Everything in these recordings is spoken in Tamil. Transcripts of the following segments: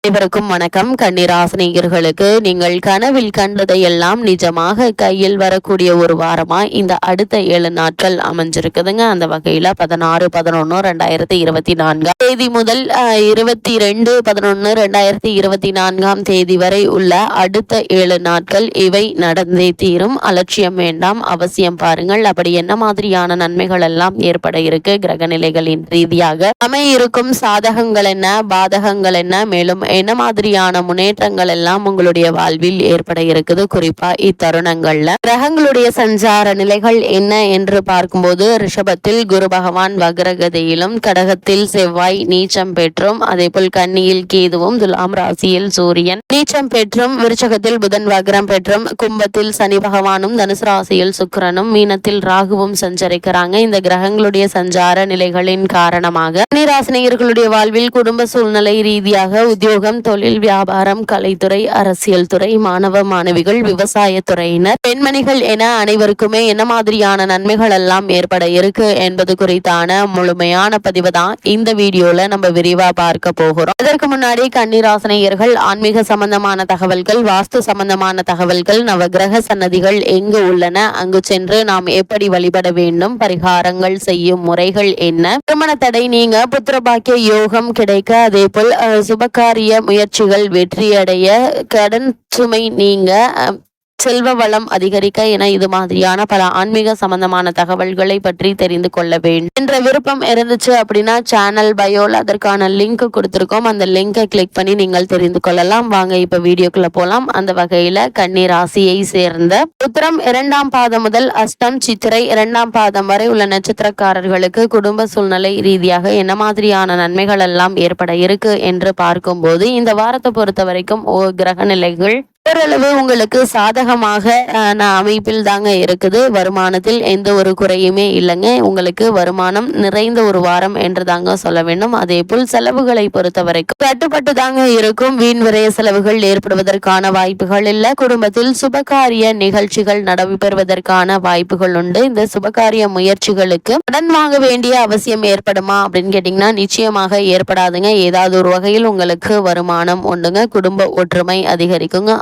அனைவருக்கும் வணக்கம். கன்னிராசினியர்களுக்கு நீங்கள் கனவில் கண்டதையெல்லாம் நிஜமாக கையில் வரக்கூடிய ஒரு வாரமா இந்த அடுத்த 7 நாட்கள் அமைஞ்சிருக்குதுங்க. அந்த வகையில 16-11-2024 தேதி முதல் 22-11-2024 தேதி வரை உள்ள அடுத்த 7 நாட்கள் இவை நடந்தே தீரும். அலட்சியம் வேண்டாம், அவசியம் பாருங்கள். அப்படி என்ன மாதிரியான நன்மைகள் எல்லாம் ஏற்பட இருக்கு, கிரக நிலைகளின் ரீதியாக அமையிருக்கும் சாதகங்கள் என்ன, பாதகங்கள் என்ன, மேலும் என்ன மாதிரியான முன்னேற்றங்கள் எல்லாம் உங்களுடைய வாழ்வில் ஏற்பட இருக்குது, குறிப்பா இத்தருணங்கள்ல கிரகங்களுடைய சஞ்சார நிலைகள் என்ன என்று பார்க்கும்போது ரிஷபத்தில் குரு பகவான் வக்ரகதியிலும், கடகத்தில் செவ்வாய் நீச்சம் பெற்றும், அதே போல் கன்னியில் கேதுவும், துலாம் ராசியில் சூரியன் நீச்சம் பெற்றும், விருச்சகத்தில் புதன் வக்ரம் பெற்றும், கும்பத்தில் சனி பகவானும், தனுசு ராசியில் சுக்கிரனும், மீனத்தில் ராகுவும் சஞ்சரிக்கிறாங்க. இந்த கிரகங்களுடைய சஞ்சார நிலைகளின் காரணமாக கன்னிராசினியர்களுடைய வாழ்வில் குடும்ப சூழ்நிலை ரீதியாக உத்தியோகம், தொழில், வியாபாரம், கலைத்துறை, அரசியல் துறை, மாணவ மாணவிகள், விவசாய துறையினர், பெண்மணிகள் என அனைவருக்குமே என்ன மாதிரியான நன்மைகள் எல்லாம் ஏற்பட இருக்கு என்பது குறித்தான முழுமையான பதிவு தான் இந்த வீடியோல நம்ம விரிவா பார்க்க போகிறோம். அதற்கு முன்னாடி கன்னிராசினியர்கள் ஆன்மீக சம்பந்தமான தகவல்கள், வாஸ்து சம்பந்தமான தகவல்கள், நவகிரக சன்னதிகள் எங்கு உள்ளன, அங்கு சென்று நாம் எப்படி வழிபட வேண்டும், பரிகாரங்கள் செய்யும் முறைகள் என்ன, திருமண தடை நீங்க, புத்திரபாக்கிய யோகம் கிடைக்க, அதே போல் சுபகாரிய முயற்சிகள் வெற்றியடைய, கடன் சுமை நீங்க, செல்வ வளம் அதிகரிக்க என இது மாதிரியான பல ஆன்மீக சம்பந்தமான தகவல்களை பற்றி தெரிந்து கொள்ள வேண்டும் என்ற விருப்பம் இருந்துச்சு அப்படின்னா சேனல் பயோல அதற்கான லிங்க் கொடுத்திருக்கோம். அந்த லிங்கை கிளிக் பண்ணி நீங்கள் தெரிந்து கொள்ளலாம். வாங்க இப்ப வீடியோக்குள்ள போலாம். அந்த வகையில கன்னி ராசியை சேர்ந்த உத்திரம் 2ஆம் பாதம் முதல் அஷ்டம், சித்திரை 2ஆம் பாதம் வரை உள்ள நட்சத்திரக்காரர்களுக்கு குடும்ப சூழ்நிலை ரீதியாக என்ன மாதிரியான நன்மைகள் எல்லாம் ஏற்பட இருக்கு என்று பார்க்கும்போது இந்த வாரத்தை பொறுத்த வரைக்கும் கிரக நிலைகள் ஓரளவு உங்களுக்கு சாதகமாக அமைப்பில் தாங்க இருக்குது. வருமானத்தில் எந்த ஒரு குறையுமே இல்லைங்க. உங்களுக்கு வருமானம் நிறைந்த ஒரு வாரம் என்று தாங்க சொல்ல வேண்டும். அதே போல் செலவுகளை பொறுத்த வரைக்கும் கட்டுப்பட்டு தாங்க இருக்கும். வீண் விரைய செலவுகள் ஏற்படுவதற்கான வாய்ப்புகள் இல்லை. குடும்பத்தில் சுபகாரிய நிகழ்ச்சிகள் நடைபெறுவதற்கான வாய்ப்புகள் உண்டு. இந்த சுபகாரிய முயற்சிகளுக்கு கடன் வாங்க வேண்டிய அவசியம் ஏற்படுமா அப்படின்னு கேட்டீங்கன்னா நிச்சயமாக ஏற்படாதுங்க. ஏதாவது ஒரு வகையில் உங்களுக்கு வருமானம் உண்டுங்க. குடும்ப ஒற்றுமை அதிகரிக்குங்க.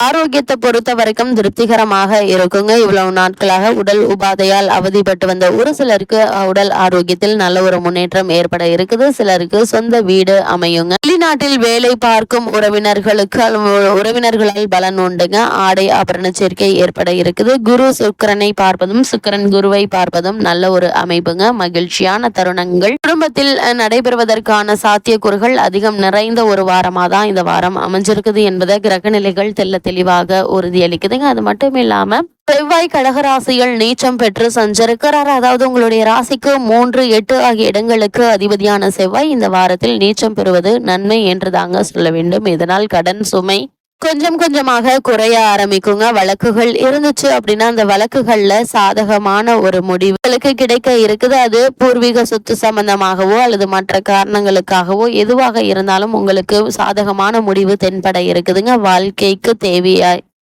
ஆரோக்கியத்தை பொறுத்த வரைக்கும் திருப்திகரமாக இருக்குங்க. இவ்வளவு நாட்களாக உடல் உபாதையால் அவதிப்பட்டு வந்த ஒரு சிலருக்கு உடல் ஆரோக்கியத்தில் நல்ல ஒரு முன்னேற்றம் ஏற்பட இருக்குது. சிலருக்கு சொந்த வீடு அமையுங்க. வெளிநாட்டில் வேலை பார்க்கும் உறவினர்களால் பலன் உண்டுங்க. ஆடை ஆபரண சேர்க்கை ஏற்பட இருக்குது. குரு சுக்கிரனை பார்ப்பதும் சுக்கிரன் குருவை பார்ப்பதும் நல்ல ஒரு அமைப்புங்க. மகிழ்ச்சியான தருணங்கள் குடும்பத்தில் நடைபெறுவதற்கான சாத்தியக்கூறுகள் அதிகம் நிறைந்த ஒரு வாரமா தான் இந்த வாரம் அமைஞ்சிருக்குது என்பதை கிரக நிலைகள் தெளிவாக உறுதியளிக்குதுங்க. அது மட்டும் இல்லாம செவ்வாய் கடகராசியில் நீச்சம் பெற்று சஞ்சரிக்கிறார். அதாவது உங்களுடைய ராசிக்கு 3, 8 ஆகிய இடங்களுக்கு அதிபதியான செவ்வாய் இந்த வாரத்தில் நீச்சம் பெறுவது நன்மை என்று தாங்க சொல்ல வேண்டும். இதனால் கடன் சுமை கொஞ்சம் கொஞ்சமாக குறைய ஆரம்பிக்குங்க. வழக்குகள் இருந்துச்சு அப்படின்னா அந்த வழக்குகள்ல சாதகமான ஒரு முடிவுகளுக்கு கிடைக்க இருக்குது. அது பூர்வீக சொத்து சம்பந்தமாகவோ அல்லது மற்ற காரணங்களுக்காகவோ எதுவாக இருந்தாலும் உங்களுக்கு சாதகமான முடிவு தென்பட இருக்குதுங்க.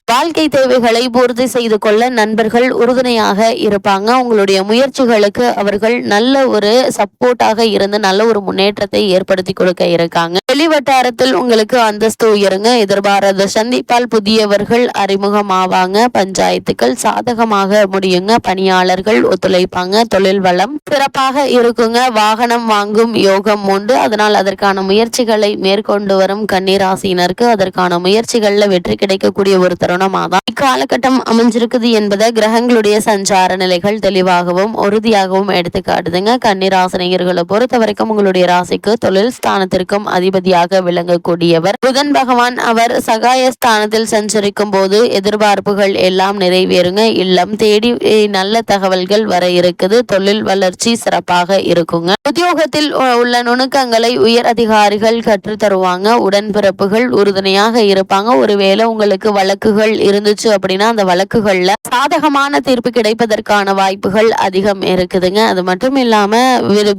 வாழ்க்கை தேவைகளை பூர்த்தி செய்து கொள்ள நண்பர்கள் உறுதுணையாக இருப்பாங்க. உங்களுடைய முயற்சிகளுக்கு அவர்கள் நல்ல ஒரு சப்போர்ட்டாக இருந்து நல்ல ஒரு முன்னேற்றத்தை ஏற்படுத்தி கொடுக்க இருக்காங்க. வெளிவட்டாரத்தில் உங்களுக்கு அந்தஸ்து உயருங்க. எதிர்பாராத சந்திப்பால் புதியவர்கள் அறிமுகமாவாங்க. பஞ்சாயத்துக்கள் சாதகமாக முடியுங்க. பணியாளர்கள் ஒத்துழைப்பாங்க. தொழில் வளம் சிறப்பாக இருக்குங்க. வாகனம் வாங்கும் யோகம் உண்டு. அதனால் அதற்கான முயற்சிகளை மேற்கொண்டு வரும் கன்னிராசியினருக்கு அதற்கான முயற்சிகள்ல வெற்றி கிடைக்கக்கூடிய ஒரு தருணம் இக்காலகட்டம் அமைஞ்சிருக்குது என்பதை கிரகங்களுடைய சஞ்சார நிலைகள் தெளிவாகவும் உறுதியாகவும் எடுத்து காட்டுதுங்க. கன்னிராசினியர்களை பொறுத்த வரைக்கும் உங்களுடைய ராசிக்கு தொழில் ஸ்தானத்திற்கும் அதிபதியாக விளங்கக்கூடியவர் புதன் பகவான். அவர் சகாய ஸ்தானத்தில் சஞ்சரிக்கும் போது எதிர்பார்ப்புகள் எல்லாம் நிறைவேறுங்க. இல்லம் தேடி நல்ல தகவல்கள் வர இருக்குது. தொழில் வளர்ச்சி சிறப்பாக இருக்குங்க. உத்தியோகத்தில் உள்ள நுணுக்கங்களை உயர் அதிகாரிகள் கற்று தருவாங்க. உடன்பிறப்புகள் உறுதுணையாக இருப்பாங்க. ஒருவேளை உங்களுக்கு வழக்குகள் வழக்குகள் இருந்துச்சு அப்படின்னா அந்த வழக்குகள்ல சாதகமான தீர்ப்பு கிடைப்பதற்கான வாய்ப்புகள் அதிகம் இருக்குதுங்க. அது மட்டும் இல்லாம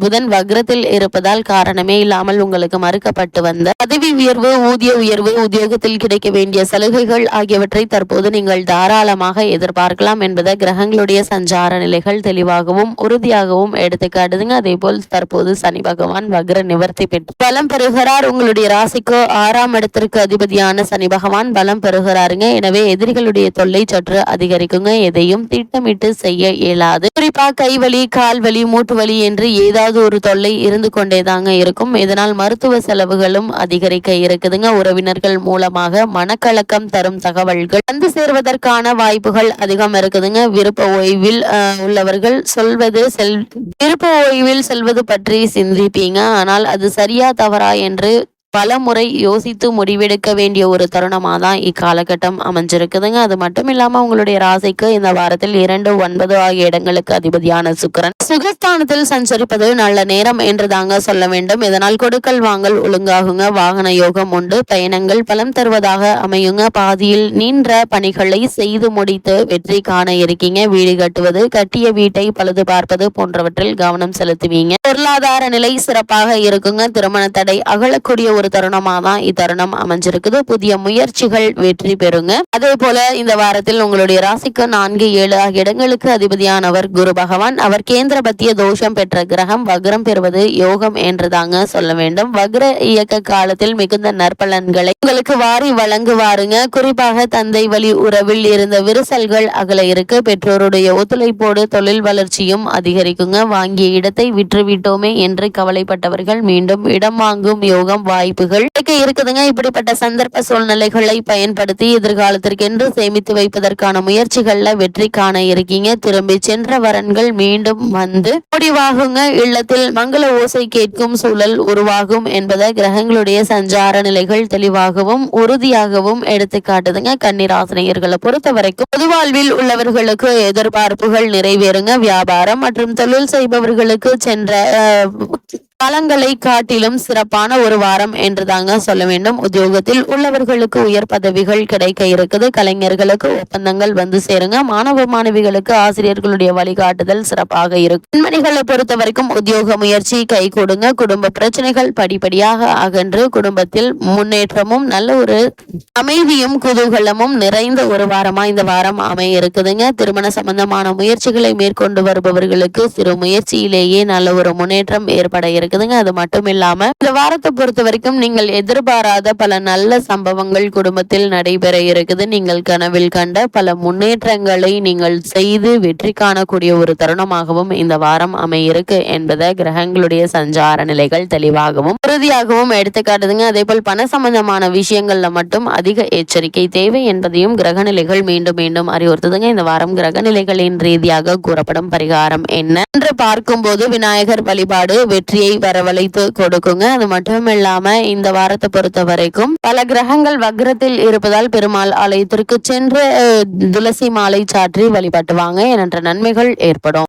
புதன் வக்ரத்தில் இருப்பதால் காரணமே இல்லாமல் உங்களுக்கு மறுக்கப்பட்டு வந்த பதவி உயர்வு, ஊதிய உயர்வு, உத்தியோகத்தில் கிடைக்க வேண்டிய சலுகைகள் ஆகியவற்றை தற்போது நீங்கள் தாராளமாக எதிர்பார்க்கலாம் என்பதை கிரகங்களுடைய சஞ்சார நிலைகள் தெளிவாகவும் உறுதியாகவும் எடுத்துக்காட்டுதுங்க. அதே போல் தற்போது சனி பகவான் வக்ர நிவர்த்தி பெற்று பலம் பெறுகிறார். உங்களுடைய ராசிக்கு 6ஆம் இடத்திற்கு அதிபதியான சனி பகவான் பலம் பெறுகிறாருங்க. எனவே எதிரிகளுடைய தொல்லை சற்று அதிகரிக்குங்க. எதையும் திட்டமிட்டு செய்ய இயலாது. குறிப்பா கைவலி, கால்வலி, மூட்டு வலி என்று ஏதாவது ஒரு தொல்லை இருந்து கொண்டேதாங்க இருக்கும். இதனால் மருத்துவ செலவுகளும் அதிகரிக்க இருக்குதுங்க. உறவினர்கள் மூலமாக மனக்கலக்கம் தரும் தகவல்கள் வந்து சேர்வதற்கான வாய்ப்புகள் அதிகம் இருக்குதுங்க. விருப்ப ஓய்வில் உள்ளவர்கள் விருப்ப ஓய்வில் செல்வது பற்றி சிந்திப்பீங்க. ஆனால் அது சரியா தவறா என்று பல முறை யோசித்து முடிவெடுக்க வேண்டிய ஒரு தருணமாக தான் இக்காலகட்டம் அமைஞ்சிருக்குதுங்க. அது மட்டும் இல்லாம உங்களுடைய ராசிக்கு இந்த வாரத்தில் 2, 9 ஆகிய இடங்களுக்கு அதிபதியான சுக்கிரன் சுகஸ்தானத்தில் சஞ்சரிப்பது நல்ல நேரம் என்று தாங்க சொல்ல வேண்டும். இதனால் கொடுக்கல் வாங்கல் ஒழுங்காகுங்க. வாகன யோகம் உண்டு. பயணங்கள் பலம் தருவதாக அமையுங்க. பாதியில் நின்ற பணிகளை செய்து முடித்து வெற்றி காண இருக்கீங்க. வீடு கட்டுவது, கட்டிய வீட்டை பழுது பார்ப்பது போன்றவற்றில் கவனம் செலுத்துவீங்க. பொருளாதார நிலை சிறப்பாக இருக்குங்க. திருமண தடை அகலக்கூடிய ஒரு தருணமாக தான் இத்தருணம் அமைஞ்சிருக்குது. புதிய முயற்சிகள் வெற்றி பெறுங்க. அதே போல இந்த வாரத்தில் உங்களுடைய ராசிக்கு 4, 7 ஆகிய இடங்களுக்கு அதிபதியானவர் குரு பகவான். அவர் கேந்திர பத்திய தோஷம் பெற்ற கிரகம். வக்ரம் பெறுவது யோகம் என்றுதாங்க சொல்ல வேண்டும். வக்ர இயக்க காலத்தில் மிகுந்த நற்பலன்களை உங்களுக்கு வாரி வழங்குவாருங்க. குறிப்பாக தந்தை வழி உறவில் இருந்த விரிசல்கள் அகல இருக்கு. பெற்றோருடைய ஒத்துழைப்போடு தொழில் வளர்ச்சியும் அதிகரிக்குங்க. வாங்கிய இடத்தை விற்றுவிட்டோமே என்று கவலைப்பட்டவர்கள் மீண்டும் இடம் வாங்கும் யோகம் வாய்ப்புகள் இருக்குதுங்க. இப்படிப்பட்ட சந்தர்ப்ப சூழ்நிலைகளை பயன்படுத்தி எதிர்காலத்திற்கென்று சேமித்து வைப்பதற்கான முயற்சிகள்ல வெற்றி காண இருக்கீங்க. திரும்பி சென்ற வரன்கள் மீண்டும் வந்து முடிவாகுங்க. இல்லத்தில் மங்கள ஓசை கேட்கும் சூழல் உருவாகும் என்பதை கிரகங்களுடைய சஞ்சார நிலைகள் தெளிவாகவும் உறுதியாகவும் எடுத்து காட்டுதுங்க. கன்னிராசினியர்களை பொறுத்த வரைக்கும் பொதுவாழ்வில் உள்ளவர்களுக்கு எதிர்பார்ப்புகள் நிறைவேறுங்க. வியாபாரம் மற்றும் தொழில் செய்பவர்களுக்கு சென்ற பலங்களை காட்டிலும் சிறப்பான ஒரு வாரம் என்று தாங்க சொல்ல வேண்டும். உத்தியோகத்தில் உள்ளவர்களுக்கு உயர் பதவிகள் கிடைக்க இருக்குது. கலைஞர்களுக்கு ஒப்பந்தங்கள் வந்து சேருங்க. மாணவ மாணவிகளுக்கு ஆசிரியர்களுடைய வழிகாட்டுதல் சிறப்பாக இருக்கும். பெண்மணிகளை பொறுத்த வரைக்கும் உத்தியோக முயற்சி கை கொடுங்க. குடும்ப பிரச்சனைகள் படிப்படியாக அகன்று குடும்பத்தில் முன்னேற்றமும் நல்ல ஒரு அமைதியும் குதூகலமும் நிறைந்த ஒரு வாரமா இந்த வாரம் அமைய இருக்குதுங்க. திருமண சம்பந்தமான முயற்சிகளை மேற்கொண்டு வருபவர்களுக்கு சிறு முயற்சியிலேயே நல்ல ஒரு முன்னேற்றம் ஏற்பட இருக்குதுங்க. அது மட்டும் இல்லாம இந்த வாரத்தை பொறுத்த வரைக்கும் நீங்கள் எதிர்பாராத பல நல்ல சம்பவங்கள் குடும்பத்தில் நடைபெற இருக்குது. நீங்கள் கனவில் கண்ட பல முன்னேற்றங்களை நீங்கள் செய்து வெற்றி காணக்கூடிய ஒரு தருணமாகவும் இந்த வாரம் அமையிருக்கு என்பதை கிரகங்களுடைய சஞ்சார நிலைகள் தெளிவாகவும் உறுதியாகவும் எடுத்துக்காட்டுதுங்க. அதே போல் பண சம்பந்தமான விஷயங்கள்ல மட்டும் அதிக எச்சரிக்கை தேவை என்பதையும் கிரகநிலைகள் மீண்டும் மீண்டும் அறிவுறுத்துதுங்க. இந்த வாரம் கிரகநிலைகளின் ரீதியாக கூறப்படும் பரிகாரம் என்ன என்று பார்க்கும்போது விநாயகர் வழிபாடு வெற்றியை வரவழைத்து கொடுக்குங்க. அது மட்டும் இல்லாம இந்த வாரத்தை பொறுத்த வரைக்கும் பல கிரகங்கள் வக்ரத்தில் இருப்பதால் பெருமாள் ஆலயத்திற்கு சென்று துளசி மாலை சாற்றி வழிபட்டுவாங்க என்ற நன்மைகள் ஏற்படும்.